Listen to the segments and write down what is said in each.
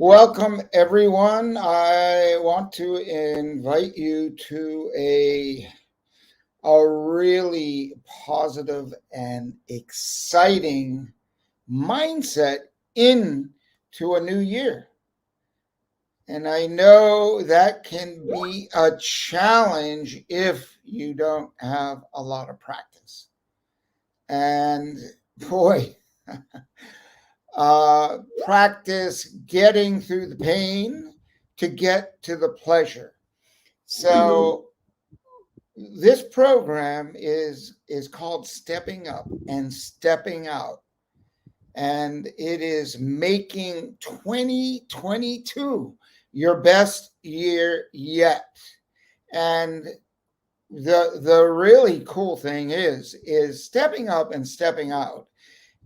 Welcome, everyone. I want to invite you to a really positive and exciting mindset into a new year. And I know that can be a challenge if you don't have a lot of practice. And boy, practice getting through the pain to get to the pleasure. So this program is called Stepping Up and Stepping Out, and it is making 2022 your best year yet. And the really cool thing is stepping up and stepping out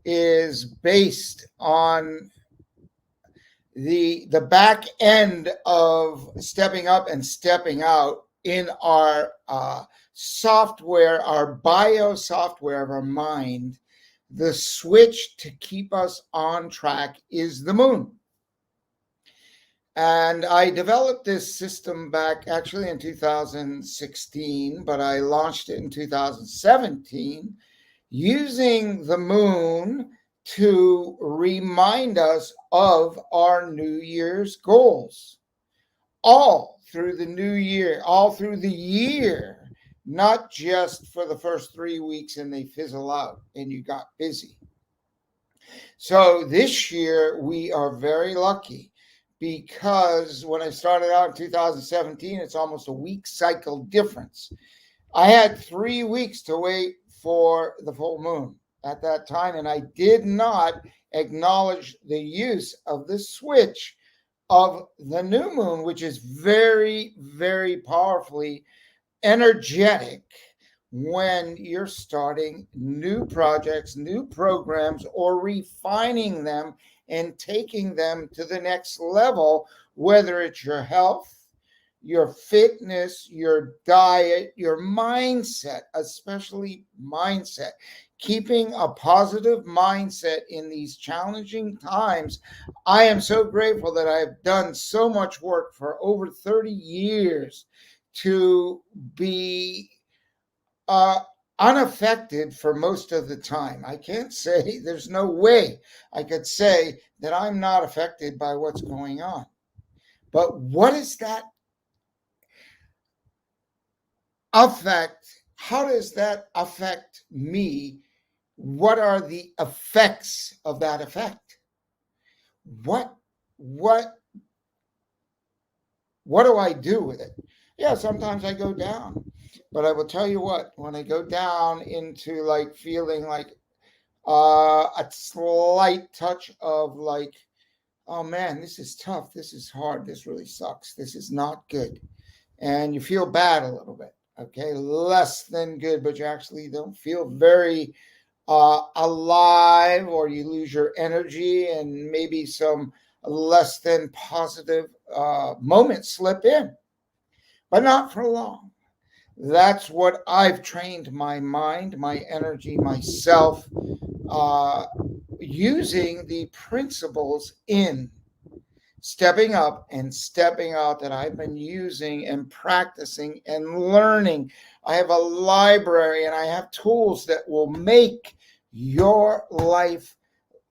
is based on the back end of stepping up and stepping out in our software, our bio software of our mind. The switch to keep us on track is the moon. And I developed this system back actually in 2016, but I launched it in 2017 using the moon to remind us of our New Year's goals. All through the new year, all through the year, not just for the first 3 weeks and they fizzle out and you got busy. So this year we are very lucky because when I started out in 2017, it's almost a week cycle difference. I had 3 weeks to wait for the full moon at that time, and I did not acknowledge the use of the switch of the new moon, which is very, very powerfully energetic when you're starting new projects, new programs, or refining them and taking them to the next level, whether it's your health, your fitness, your diet, your mindset, especially mindset. Keeping a positive mindset in these challenging times. I am so grateful that I've done so much work for over 30 years to be unaffected for most of the time. I can't say, there's no way I could say that I'm not affected by what's going on. But what is that affect? How does that affect me? What are the effects of that effect? What do I do with it? Yeah, sometimes I go down, but I will tell you what, when I go down into like feeling like a slight touch of like, oh man, this is tough, this is hard, this really sucks, this is not good, and you feel bad a little bit, okay, less than good, but you actually don't feel very alive, or you lose your energy and maybe some less than positive moments slip in, but not for long. That's what I've trained my mind, my energy, myself, using the principles in stepping up and stepping out that I've been using and practicing and learning. I have a library and I have tools that will make your life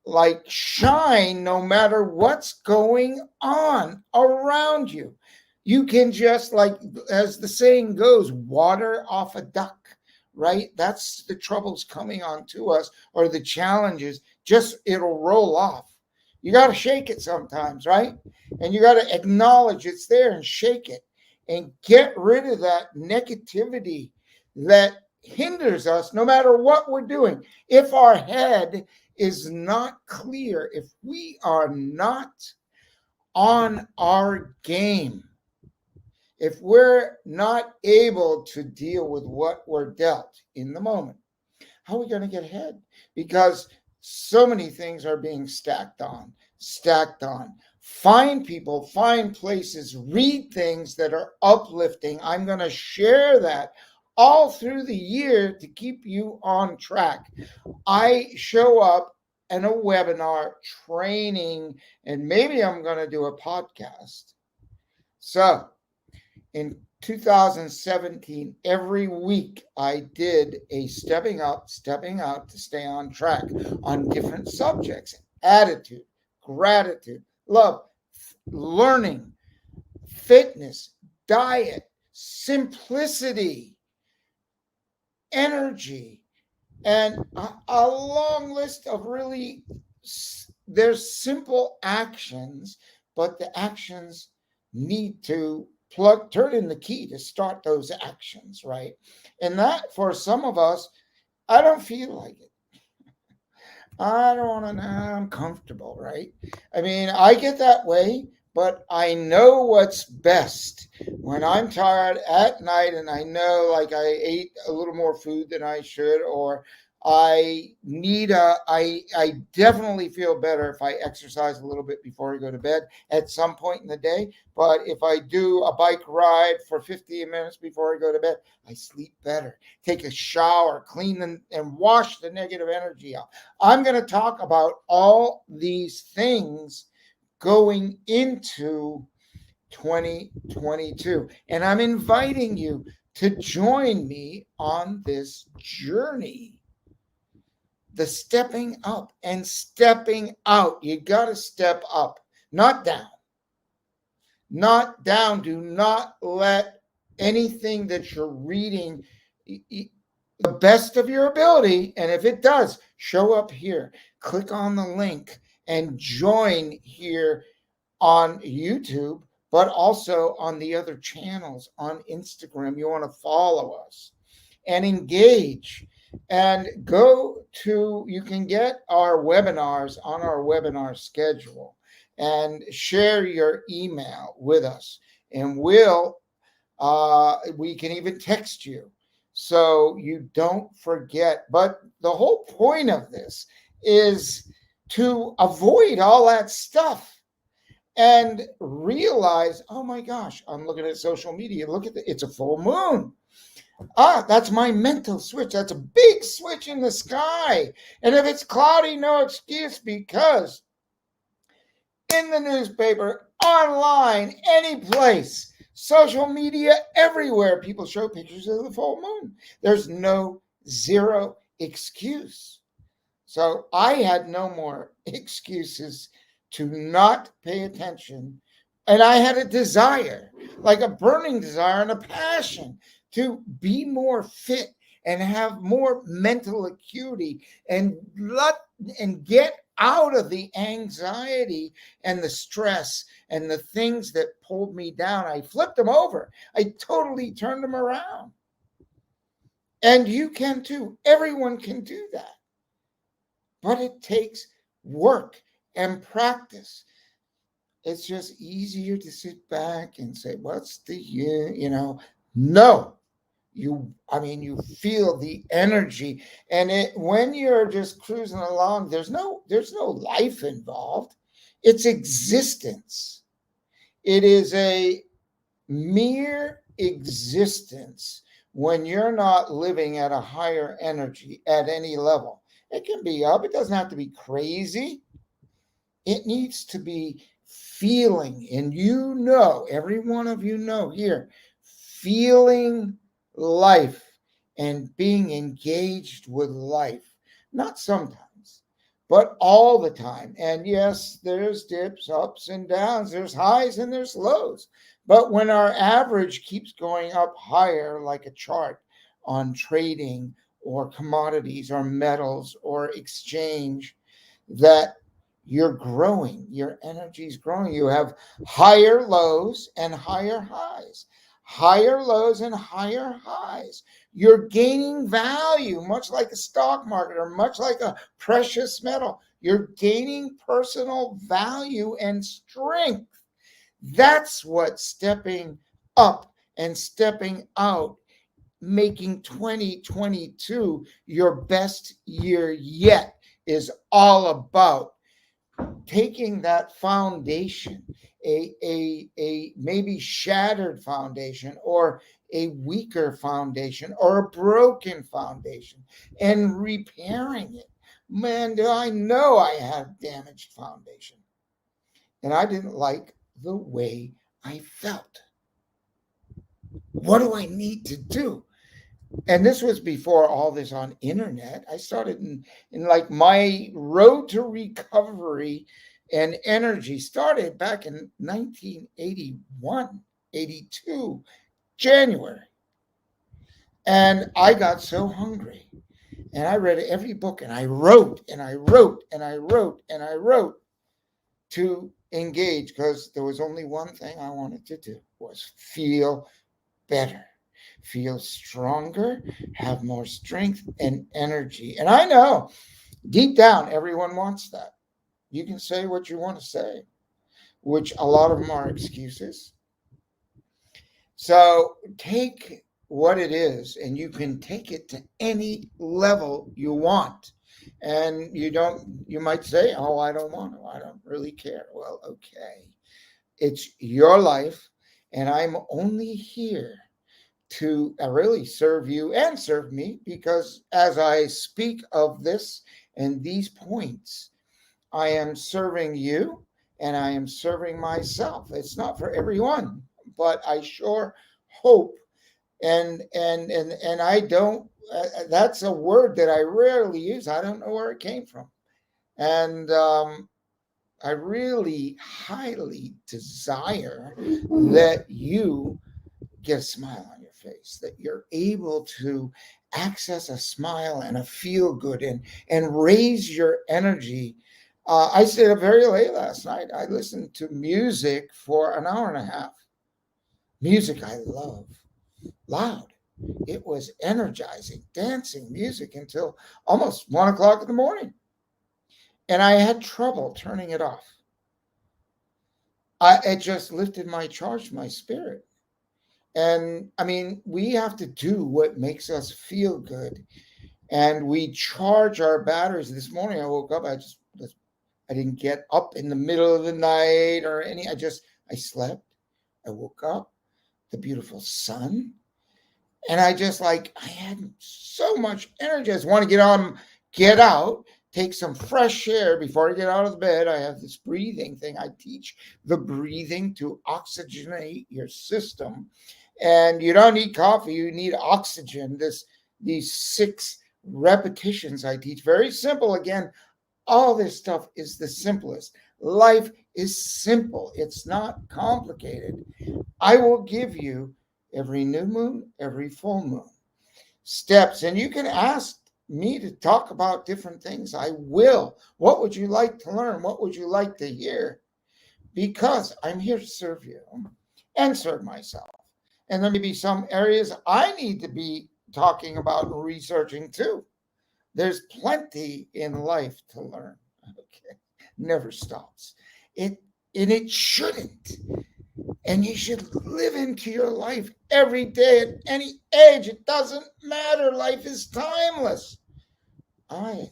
like shine no matter what's going on around you. You can just, like, as the saying goes, water off a duck, right? That's the troubles coming on to us, or the challenges, just it'll roll off. You got to shake it sometimes, right? And you got to acknowledge it's there and shake it and get rid of that negativity that hinders us no matter what we're doing. If our head is not clear, if we are not on our game, if we're not able to deal with what we're dealt in the moment, how are we going to get ahead? Because so many things are being stacked on. Find people, find places, read things that are uplifting. I'm going to share that all through the year to keep you on track. I show up and a webinar training, and maybe I'm going to do a podcast. So in 2017, every week I did a stepping up, stepping out to stay on track on different subjects: attitude, gratitude, love, learning, fitness, diet, simplicity, energy, and a long list of really, there's simple actions, but the actions need to turn in the key to start those actions, right? And that, for some of us, I don't feel like it. I don't want to, I'm comfortable, right? I mean, I get that way, but I know what's best. When I'm tired at night and I know like I ate a little more food than I should, or I definitely feel better if I exercise a little bit before I go to bed at some point in the day. But if I do a bike ride for 15 minutes before I go to bed, I sleep better. Take a shower, clean and wash the negative energy out. I'm going to talk about all these things going into 2022. And I'm inviting you to join me on this journey. The stepping up and stepping out. You got to step up, not down. Not down. Do not let anything that you're reading, the best of your ability, and if it does, show up here. Click on the link and join here on YouTube, but also on the other channels on Instagram. You want to follow us and engage, and you can get our webinars on our webinar schedule and share your email with us, and we can even text you so you don't forget. But the whole point of this is to avoid all that stuff and realize, oh my gosh, I'm looking at social media. Look at it's a full moon. That's my mental switch. That's a big switch in the sky. And if it's cloudy, no excuse, because in the newspaper, online, any place, social media, everywhere, people show pictures of the full moon. There's zero excuse. So I had no more excuses to not pay attention. And I had a desire, like a burning desire and a passion to be more fit and have more mental acuity and get out of the anxiety and the stress and the things that pulled me down. I flipped them over. I totally turned them around. And you can too. Everyone can do that. But it takes work and practice. It's just easier to sit back and say, what's no. You feel the energy, and when you're just cruising along, there's no life involved. It's existence. It is a mere existence when you're not living at a higher energy at any level. It can be up. It doesn't have to be crazy. It needs to be feeling, and every one of you know here, feeling life and being engaged with life, not sometimes, but all the time. And yes, there's dips, ups and downs, there's highs and there's lows. But when our average keeps going up higher, like a chart on trading or commodities or metals or exchange, that you're growing, your energy's growing. You have higher lows and higher highs. Higher lows and higher highs. You're gaining value, much like a stock market or much like a precious metal. You're gaining personal value and strength. That's what stepping up and stepping out, making 2022 your best year yet, is all about. Taking that foundation, a maybe shattered foundation or a weaker foundation or a broken foundation, and repairing it Man, do I know I had damaged foundation. And I didn't like the way I felt. What do I need to do? And this was before all this on internet. I started in like my road to recovery and energy started back in 1981, 82, January. And I got so hungry. And I read every book and I wrote and I wrote and I wrote and I wrote to engage because there was only one thing I wanted to do was feel better, feel stronger, have more strength and energy. And I know deep down everyone wants that. You can say what you want to say, which a lot of them are excuses. So take what it is and you can take it to any level you want. And you might say, oh, I don't want to. I don't really care. Well, okay. It's your life. And I'm only here to really serve you and serve me because as I speak of this and these points, I am serving you and I am serving myself. It's not for everyone, but I sure hope and I don't. That's a word that I rarely use. I don't know where it came from, and I really highly desire that you get a smile on your face, that you're able to access a smile and a feel good and raise your energy. I stayed up very late last night. I listened to music for an hour and a half. Music I love, loud. It was energizing, dancing music until almost 1 o'clock in the morning. And I had trouble turning it off. It just lifted my charge, my spirit. And I mean, we have to do what makes us feel good. And we charge our batteries. This morning I woke up, I didn't get up in the middle of the night or I slept. I woke up, the beautiful sun. And I had so much energy. I just want to get out, take some fresh air before I get out of the bed. I have this breathing thing. I teach the breathing to oxygenate your system. And you don't need coffee, you need oxygen. These 6 repetitions I teach, very simple. Again, all this stuff is the simplest. Life is simple. It's not complicated. I will give you every new moon, every full moon steps, and you can ask me to talk about different things. I will. What would you like to learn? What would you like to hear? Because I'm here to serve you and serve myself. And there may be some areas I need to be talking about and researching too. There's plenty in life to learn. Okay. Never stops. It shouldn't. And you should live into your life every day at any age. It doesn't matter. Life is timeless. I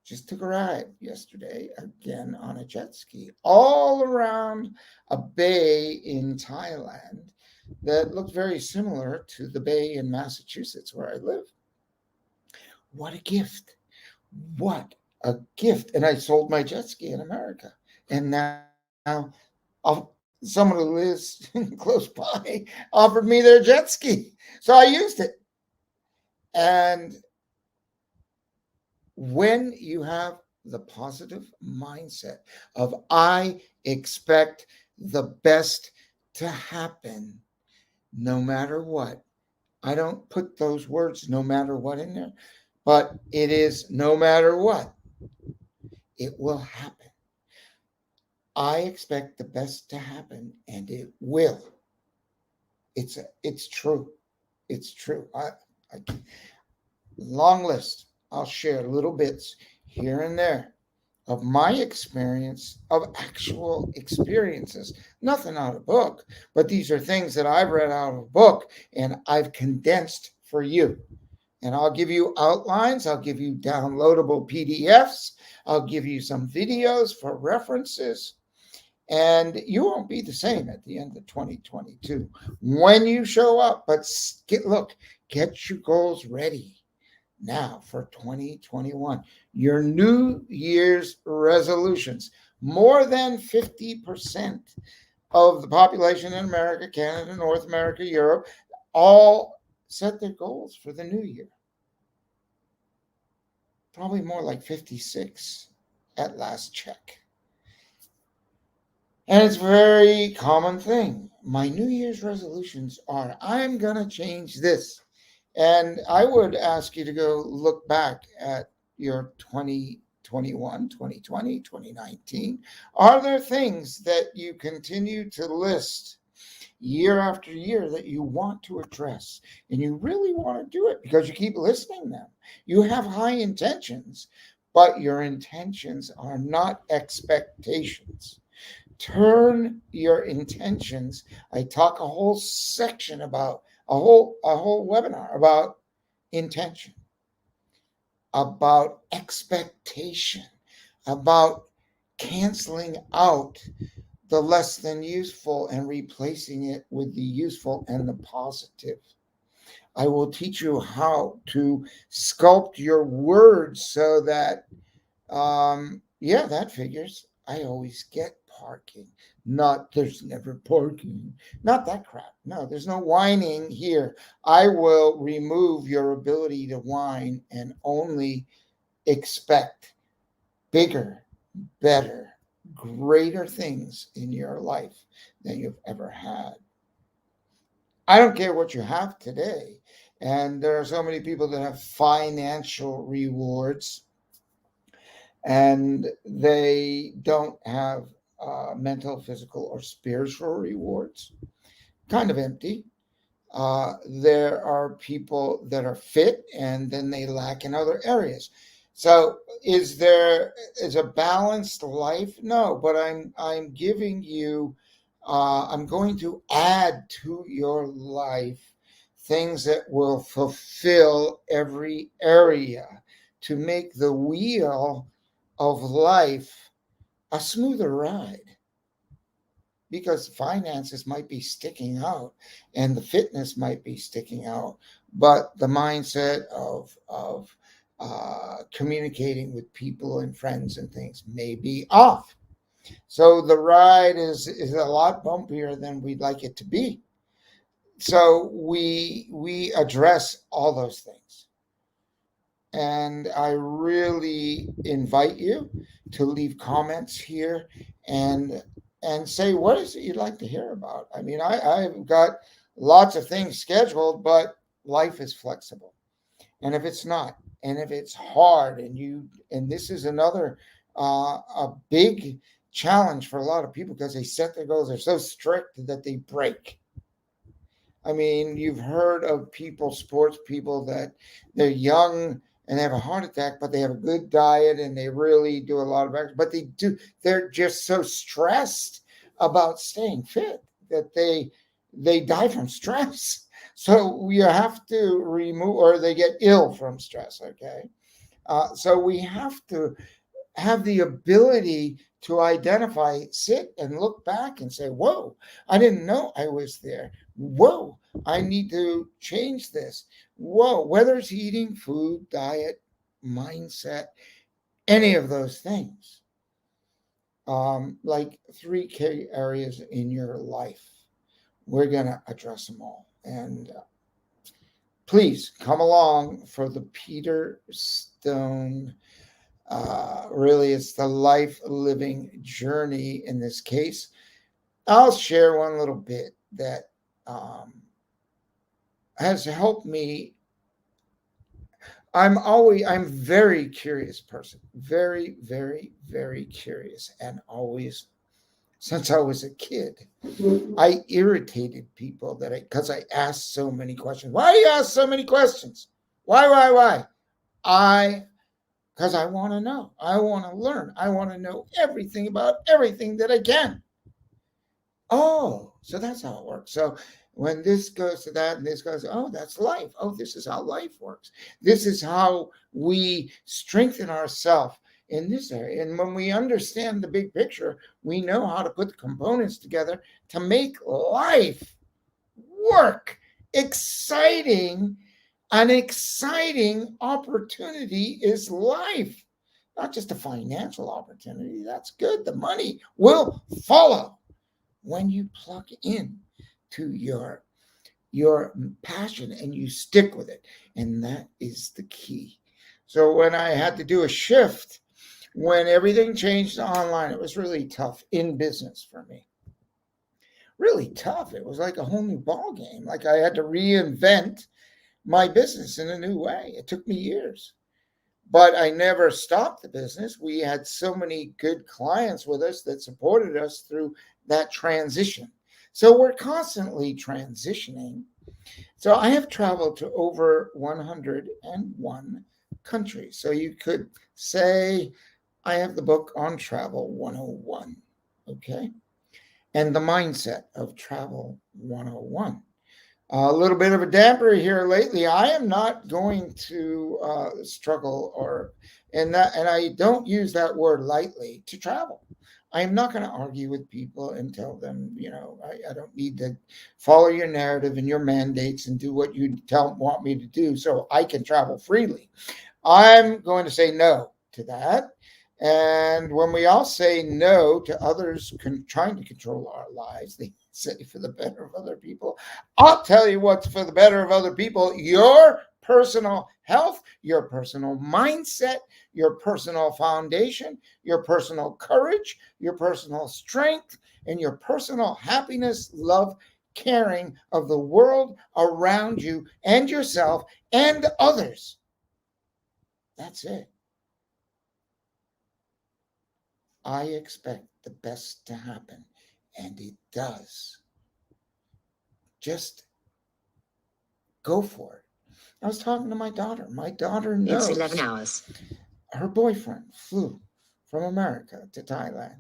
just took a ride yesterday again on a jet ski all around a bay in Thailand that looked very similar to the bay in Massachusetts where I live. What a gift. What a gift. And I sold my jet ski in America. And now someone who lives close by offered me their jet ski. So I used it. And when you have the positive mindset of I expect the best to happen no matter what. I don't put those words no matter what in there, but it is no matter what. It will happen. I expect the best to happen and it will. It's true. It's true. I long list. I'll share little bits here and there of my experience, of actual experiences. Nothing out of book, but these are things that I've read out of a book and I've condensed for you. And I'll give you outlines, I'll give you downloadable PDFs, I'll give you some videos for references. And you won't be the same at the end of 2022 when you show up. But get your goals ready. Now for 2021, your New Year's resolutions. More than 50% of the population in America, Canada, North America, Europe, all set their goals for the new year. Probably more like 56 at last check. And it's a very common thing. My New Year's resolutions are I'm going to change this. And I would ask you to go look back at your 2021, 2020, 2019. Are there things that you continue to list year after year that you want to address? And you really want to do it because you keep listing them. You have high intentions, but your intentions are not expectations. Turn your intentions. I talk a whole section about a whole webinar about intention, about expectation, about canceling out the less than useful and replacing it with the useful and the positive. I will teach you how to sculpt your words so that yeah, that figures. I always get parking. Not there's never parking. Not that crap. No, there's no whining here. I will remove your ability to whine and only expect bigger, better, greater things in your life than you've ever had. I don't care what you have today. And there are so many people that have financial rewards and they don't have mental, physical, or spiritual rewards. Kind of empty. There are people that are fit and then they lack in other areas. So is a balanced life? No, but I'm giving you I'm going to add to your life things that will fulfill every area to make the wheel of life a smoother ride, because finances might be sticking out and the fitness might be sticking out, but the mindset of communicating with people and friends and things may be off. So the ride is a lot bumpier than we'd like it to be. So we address all those things. And I really invite you to leave comments here and say what is it you'd like to hear about. I mean, I've got lots of things scheduled, but life is flexible. And if it's not, and if it's hard, and this is another a big challenge for a lot of people because they set their goals, they're so strict that they break. I mean, you've heard of people, sports people, that they're young and they have a heart attack, but they have a good diet and they really do a lot of exercise. But they're just so stressed about staying fit that they die from stress. So you have to remove, or they get ill from stress. Okay, so we have to have the ability to identify, sit and look back and say, whoa, I didn't know I was there. Whoa, I need to change this. Whoa, whether it's eating, food, diet, mindset, any of those things. Like 3 key areas in your life. We're going to address them all. And please come along for the Peter Stone. Really, it's the life living journey in this case. I'll share one little bit that has helped me. I'm very curious person, very, very, very curious, and always, since I was a kid, I irritated people because I asked so many questions. Why do you ask so many questions? Why? Because I want to know. I want to learn. I want to know everything about everything that I can. Oh, so that's how it works. So when this goes to that and this goes, oh, that's life. Oh, this is how life works. This is how we strengthen ourselves in this area. And when we understand the big picture, we know how to put the components together to make life work, exciting, An exciting opportunity is life, not just a financial opportunity. That's good. The money will follow when you plug in to your passion and you stick with it. And that is the key. So when I had to do a shift, when everything changed to online, it was really tough in business for me. Really tough. It was like a whole new ball game. Like I had to reinvent my business in a new way. It took me years, but I never stopped the business. We had so many good clients with us that supported us through that transition. So we're constantly transitioning. So I have traveled to over 101 countries. So you could say I have the book on Travel 101, okay? And the mindset of Travel 101. A little bit of a damper here lately. I am not going to struggle and I don't use that word lightly to travel. I am not going to argue with people and tell them, I don't need to follow your narrative and your mandates and do what you want me to do so I can travel freely. I'm going to say no to that. And when we all say no to others trying to control our lives, they say for the better of other people. I'll tell you what's for the better of other people: your personal health, your personal mindset, your personal foundation, your personal courage, your personal strength, and your personal happiness, love, caring of the world around you and yourself and others. That's it. I expect the best to happen, and it does. Just go for it. I was talking to my daughter. My daughter knows. It's 11 hours. Her boyfriend flew from America to Thailand.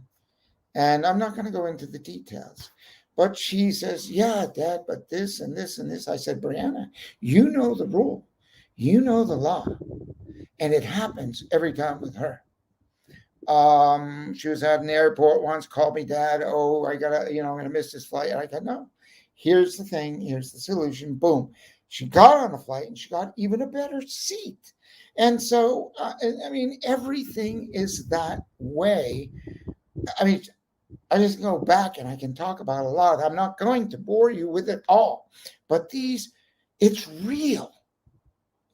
And I'm not going to go into the details. But she says, yeah, Dad, but this and this and this. I said, Brianna, you know the rule. You know the law. And it happens every time with her. She was at an airport once, called me, Dad, I'm gonna miss this flight. And I go, no, here's the thing, here's the solution. Boom. She got on the flight and she got even a better seat. And so, everything is that way. I mean, I just go back and I can talk about a lot. I'm not going to bore you with it all, but it's real.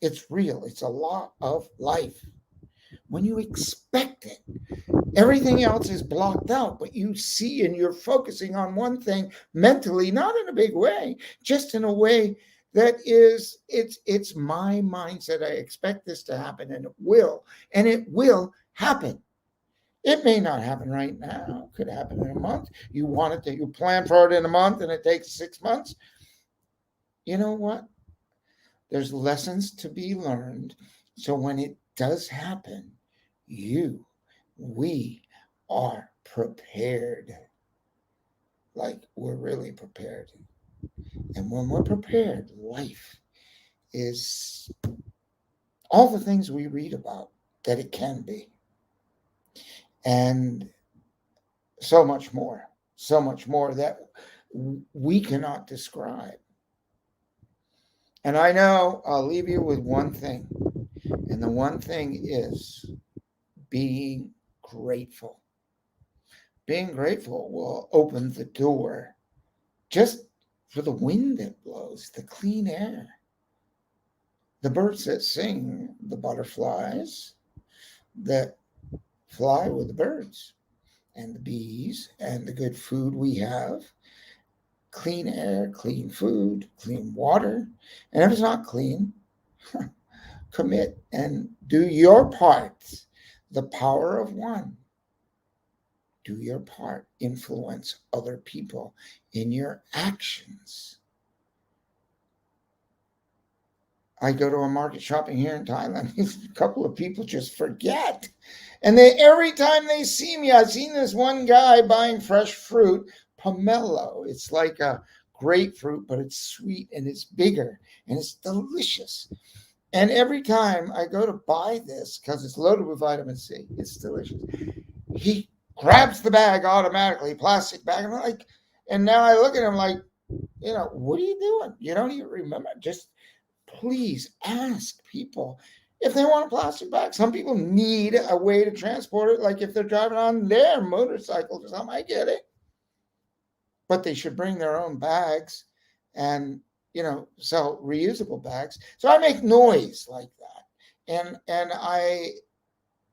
It's real. It's a law of life. When you expect it, everything else is blocked out, but you see and you're focusing on one thing mentally, not in a big way, just in a way that it's my mindset. I expect this to happen, and it will happen. It may not happen right now. It could happen in a month. You plan for it in a month and it takes 6 months. You know what? There's lessons to be learned. So when it does happen, we are prepared. Like we're really prepared. And when we're prepared, life is all the things we read about that it can be. And so much more that we cannot describe. And I know I'll leave you with one thing. And the one thing is being grateful. Being grateful will open the door just for the wind that blows, the clean air, the birds that sing, the butterflies that fly with the birds, and the bees, and the good food we have. Clean air, clean food, clean water. And if it's not clean, commit and do your part. The power of one. Do your part. Influence other people in your actions. I go to a market shopping here in Thailand. A couple of people just forget. And every time they see me, I've seen this one guy buying fresh fruit, pomelo. It's like a grapefruit, but it's sweet and it's bigger and it's delicious. And every time I go to buy this, because it's loaded with vitamin C, it's delicious, he grabs the bag automatically, plastic bag. And now I look at him like, what are you doing? You don't even remember. Just please ask people if they want a plastic bag. Some people need a way to transport it, like if they're driving on their motorcycle or something. I get it. But they should bring their own bags and, sell reusable bags. So I make noise like that. And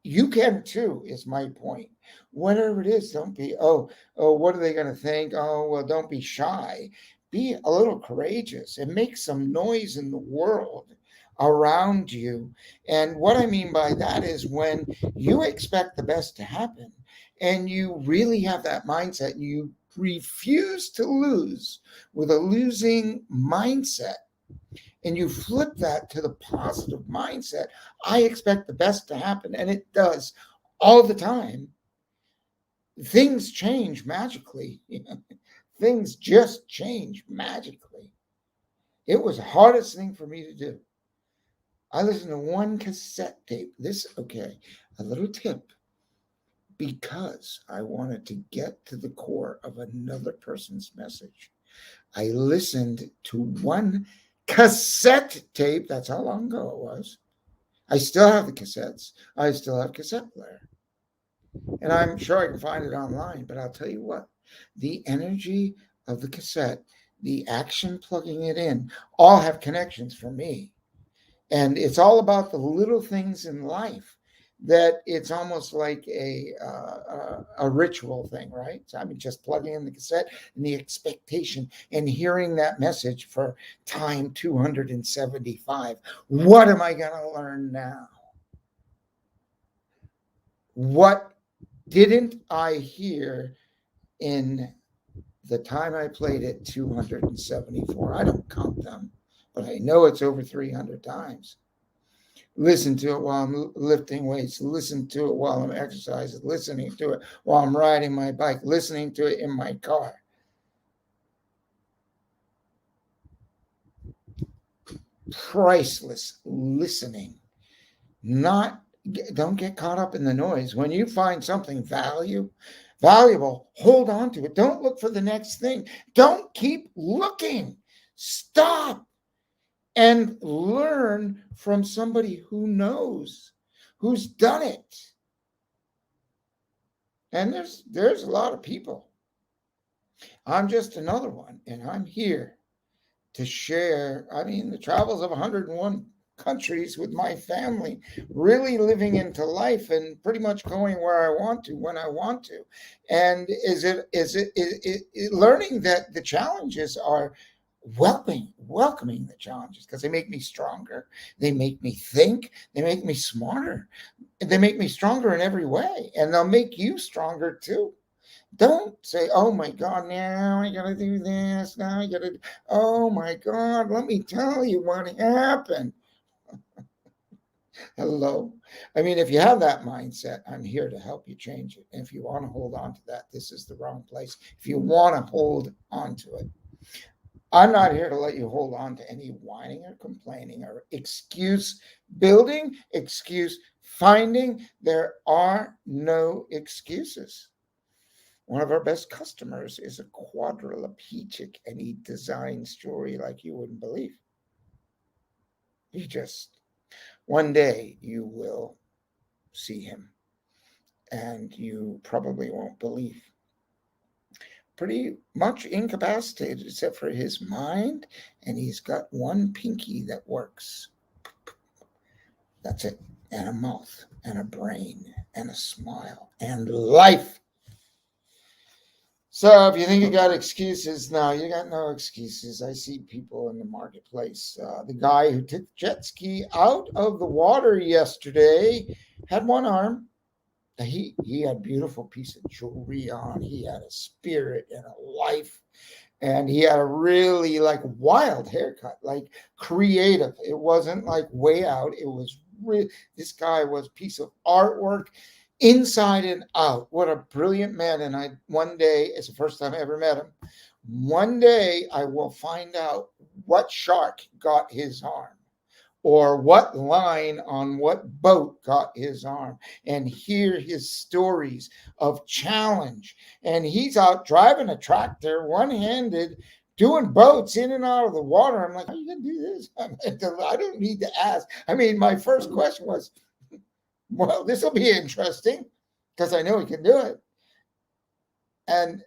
you can too, is my point. Whatever it is, don't be, what are they going to think? Oh, well, don't be shy. Be a little courageous and make some noise in the world around you. And what I mean by that is when you expect the best to happen and you really have that mindset and you refuse to lose with a losing mindset, and you flip that to the positive mindset, I expect the best to happen, and it does all the time. Things change magically. Things just change magically. It was the hardest thing for me to do. I listened to one cassette tape. A little tip, because I wanted to get to the core of another person's message. I listened to one cassette tape. That's how long ago it was. I still have the cassettes. I still have cassette player. And I'm sure I can find it online, but I'll tell you what, the energy of the cassette, the action plugging it in, all have connections for me. And it's all about the little things in life that it's almost like a ritual thing, right? So I mean, just plugging in the cassette and the expectation and hearing that message for time 275. What am I going to learn now? What didn't I hear in the time I played it 274? I don't count them, but I know it's over 300 times. Listen to it while I'm lifting weights, listen to it while I'm exercising, listening to it while I'm riding my bike, listening to it in my car. Priceless listening. Don't get caught up in the noise. When you find something valuable, hold on to it. Don't look for the next thing. Don't keep looking. Stop and learn from somebody who knows, who's done it. And there's a lot of people. I'm just another one, and I'm here to share, the travels of 101 countries with my family, really living into life and pretty much going where I want to, when I want to. And is it learning that the challenges are welcoming the challenges, because they make me stronger. They make me think. They make me smarter. They make me stronger in every way, and they'll make you stronger too. Don't say, oh my God, now I got to do this. Now I got to, oh my God, let me tell you what happened. Hello. If you have that mindset, I'm here to help you change it. And if you want to hold on to that, this is the wrong place. If you want to hold on to it, I'm not here to let you hold on to any whining or complaining or excuse building, excuse finding. There are no excuses. One of our best customers is a quadriplegic, and he designs jewelry like you wouldn't believe. One day you will see him, and you probably won't believe. Pretty much incapacitated except for his mind, and he's got one pinky that works. That's it. And a mouth and a brain and a smile and life. So if you think you got excuses, no, you got no excuses. I see people in the marketplace. The guy who took the jet ski out of the water yesterday had one arm. He had a beautiful piece of jewelry on. He had a spirit and a life. And he had a really wild haircut, creative. It wasn't way out. It was this guy was a piece of artwork inside and out. What a brilliant man. And one day, it's the first time I ever met him. One day I will find out what shark got his arm, or what line on what boat got his arm, and hear his stories of challenge. And he's out driving a tractor one-handed, doing boats in and out of the water. I'm like, how are you going to do this? I don't need to ask. I mean, my first question was, well, this will be interesting because I know he can do it. And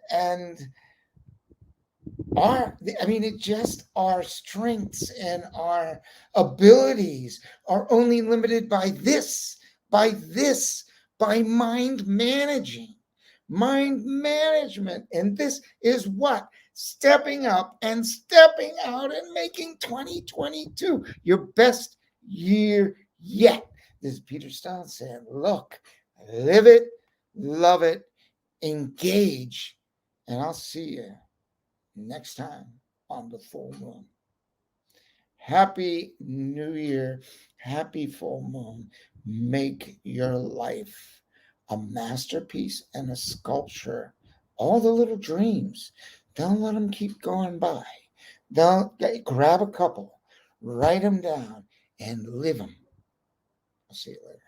it just our strengths and our abilities are only limited by this, by mind management. And this is what? Stepping up and stepping out and making 2022 your best year yet. This is Peter Stone saying, look, live it, love it, engage, and I'll see you next time on the full moon. Happy New Year. Happy full moon. Make your life a masterpiece and a sculpture. All the little dreams. Don't let them keep going by. Don't grab a couple, write them down, and live them. I'll see you later.